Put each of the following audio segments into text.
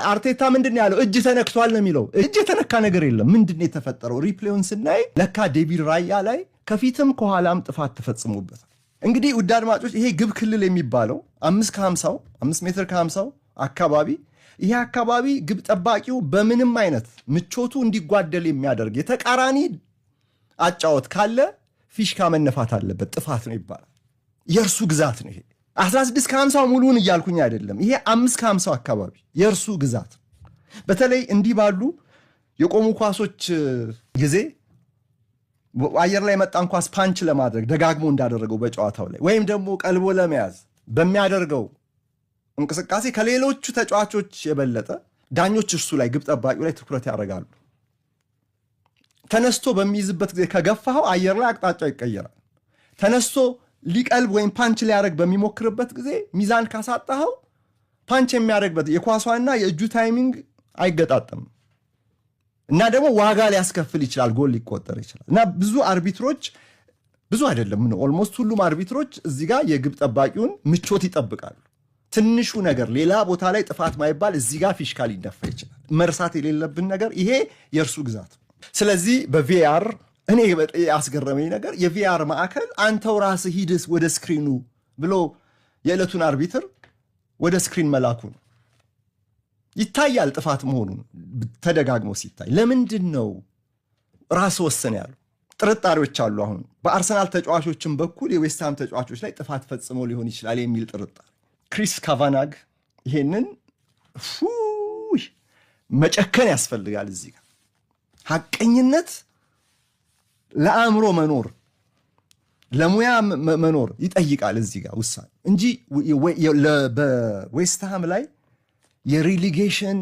አርቴታ ምንድነው ያለው? እጅ ተነክቷል ነው የሚለው። እጅ የተነካ ነገር የለም። ምንድነው የተፈጠረው? ሪፕሌውን ስናይ ለካ ዴቪድ ራያ ላይ ከፊትም ከኋላም ጥፋት ተፈጽሞበታል። እንግዲህ ውድ አድማጮች ይሄ ግብ ክልል የሚባለው 5 ሜትር ከ50 አካባቢ ይሄ አካባቢ ግብ ጠባቂው በምንም አይነት ምቾቱ እንዲጓደል የሚያደርግ የተቃራኒ አጫወት ካለ ፊሽካ መነፋት አለበት፣ ጥፋት ነው ይባላል። የእርሱ ግዛት ነው ይሄ 16 ከ50 ሙሉን እያልኩኝ አይደለም። ይሄ 5 ከ50 አካባቢ የእርሱ ግዛት። በተለይ እንዲህ ባሉ የቆሙ ኳሶች ጊዜ አየር ላይ መጣን ኳስ ፓንች ለማድረግ ደጋግሞ እንዳደረገው በጨዋታው ላይ ወይም ደግሞ ቀልቦ ለመያዝ በሚያደርገው እንቅስቃሴ ከሌሎቹ ተጫዋቾች የበለጠ ዳኞች እርሱ ላይ ግብ ጠባቂው ላይ ትኩረት ያደርጋሉ። ተነስቶ በሚይዝበት ጊዜ ከገፋው አየር ላይ አቅጣጫው ይቀየራል። ተነስቶ ሊቀልብ ወይም ፓንች ሊያደርግ በሚሞክርበት ጊዜ ሚዛን ካሳጣኸው ፓንች የሚያደርግበት የኳሷና የእጁ ታይሚንግ አይገጣጠምም እና ደግሞ ዋጋ ሊያስከፍል ይችላል፣ ጎል ሊቆጠር ይችላል። እና ብዙ አርቢትሮች ብዙ አይደለም ነው ኦልሞስት ሁሉም አርቢትሮች እዚህ ጋር የግብ ጠባቂውን ምቾት ይጠብቃሉ። ትንሹ ነገር ሌላ ቦታ ላይ ጥፋት ማይባል እዚህ ጋር ፊሽካ ሊነፋ ይችላል። መርሳት የሌለብን ነገር ይሄ የእርሱ ግዛት። ስለዚህ በቪአር እኔ ያስገረመኝ ነገር የቪአር ማዕከል አንተው ራስህ ሂድስ ወደ ስክሪኑ ብሎ የዕለቱን አርቢትር ወደ ስክሪን መላኩ ነው። ይታያል ጥፋት መሆኑን ተደጋግሞ ሲታይ። ለምንድን ነው ራስ ወሰን ያሉ ጥርጣሬዎች አሉ። አሁን በአርሰናል ተጫዋቾችም በኩል የዌስትሃም ተጫዋቾች ላይ ጥፋት ፈጽመው ሊሆን ይችላል የሚል ጥርጣሬ። ክሪስ ካቫናግ ይሄንን መጨከን ያስፈልጋል። እዚህ ጋር ሐቀኝነት ለአእምሮ መኖር ለሙያ መኖር ይጠይቃል እዚህ ጋር ውሳኔ እንጂ በዌስትሃም ላይ የሪሊጌሽን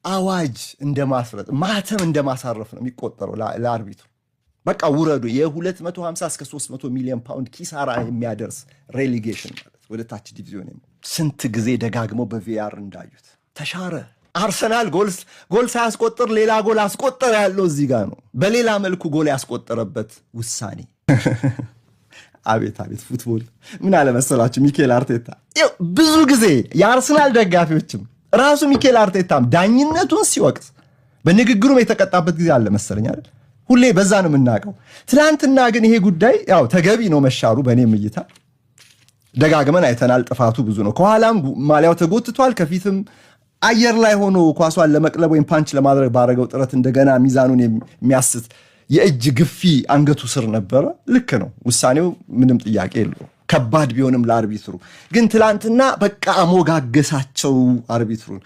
አዋጅ እንደማስረጥ ማተም እንደማሳረፍ ነው የሚቆጠረው ለአርቢቱ። በቃ ውረዱ። የ250 እስከ 300 ሚሊዮን ፓውንድ ኪሳራ የሚያደርስ ሬሊጌሽን ማለት ወደ ታች ዲቪዥን። ስንት ጊዜ ደጋግመው በቪአር እንዳዩት ተሻረ። አርሰናል ጎል ሳያስቆጥር ሌላ ጎል አስቆጠረ ያለው እዚህ ጋር ነው። በሌላ መልኩ ጎል ያስቆጠረበት ውሳኔ። አቤት ፉትቦል ምን አለ መሰላችሁ ሚኬል አርቴታ ብዙ ጊዜ የአርሰናል ደጋፊዎችም ራሱ ሚኬል አርቴታም ዳኝነቱን ሲወቅስ በንግግሩም የተቀጣበት ጊዜ አለ መሰለኝ አይደል? ሁሌ በዛ ነው የምናውቀው። ትናንትና ግን ይሄ ጉዳይ ያው ተገቢ ነው መሻሩ በእኔም እይታ ደጋግመን አይተናል። ጥፋቱ ብዙ ነው። ከኋላም ማሊያው ተጎትቷል፣ ከፊትም አየር ላይ ሆኖ ኳሷን ለመቅለብ ወይም ፓንች ለማድረግ ባረገው ጥረት እንደገና ሚዛኑን የሚያስት የእጅ ግፊ አንገቱ ስር ነበረ። ልክ ነው ውሳኔው፣ ምንም ጥያቄ የለውም። ከባድ ቢሆንም ለአርቢትሩ ግን ትላንትና በቃ አሞጋገሳቸው አርቢትሩን።